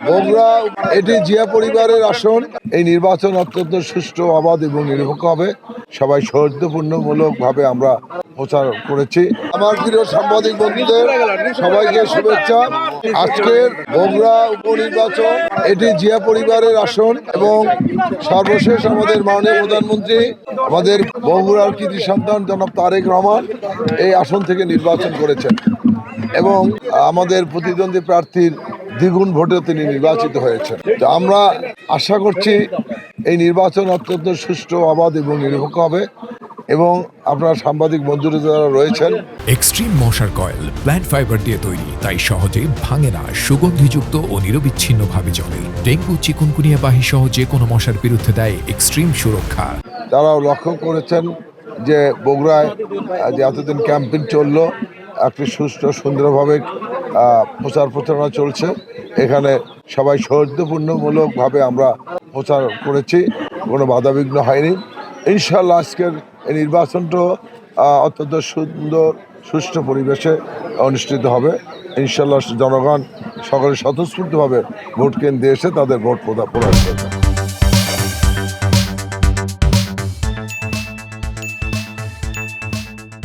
বগুড়া এটি জিয়া পরিবারের আসন। এই নির্বাচন অত্যন্ত সুষ্ঠু, অবাধ এবং নিরপেক্ষ হবে। সবাই সৌহার্দ্যপূর্ণমূলক ভাবে আমরা প্রচার করেছি। আমার প্রিয় সাংবাদিক বন্ধুদের সবাইকে শুভেচ্ছা। আজকের বগুড়া উপনির্বাচন এটি জিয়া পরিবারের আসন এবং সর্বশেষ আমাদের মাননীয় প্রধানমন্ত্রী আমাদের বগুড়ার কৃতি সন্তান জনাব তারেক রহমান এই আসন থেকে নির্বাচন করেছেন এবং আমাদের প্রতিদ্বন্দ্বী প্রার্থীর দ্বিগুণ ভোটে তিনি নির্বাচিত হয়েছেন। তো আমরা আশা করছি এই নির্বাচন অত্যন্ত সুষ্ঠু, অবাধ এবং নিরপেক্ষ হবে এবং আপনার সাংবাদিক বন্ধুরা যারা রয়েছেন। এক্সট্রিম মশার কয়েল প্ল্যান্ট ফাইবার দিয়ে তৈরি, তাই সহজে ভাঙে না, সুগন্ধিযুক্ত ও নিরবিচ্ছিন্নভাবে জ্বলে। ডেঙ্গু, চিকুনগুনিয়া বাহি সহ যে কোনো মশার বিরুদ্ধে দেয় এক্সট্রিম সুরক্ষা। তারাও লক্ষ্য করেছেন যে বগুড়ায় যে এতদিন ক্যাম্পেইন চললো, একটি সুষ্ঠু সুন্দরভাবে প্রচার প্রচারণা চলছে। এখানে সবাই সৌহার্দ্যপূর্ণমূলকভাবে আমরা প্রচার করেছি, কোনো বাধাবিঘ্ন হয়নি। ইনশাল্লাহ আজকের এই নির্বাচনটা অত্যন্ত সুন্দর সুষ্ঠু পরিবেশে অনুষ্ঠিত হবে। ইনশাল্লাহ জনগণ সকলে স্বতঃস্ফূর্তভাবে ভোট কেন্দ্রে এসে তাদের ভোট প্রদান করবে।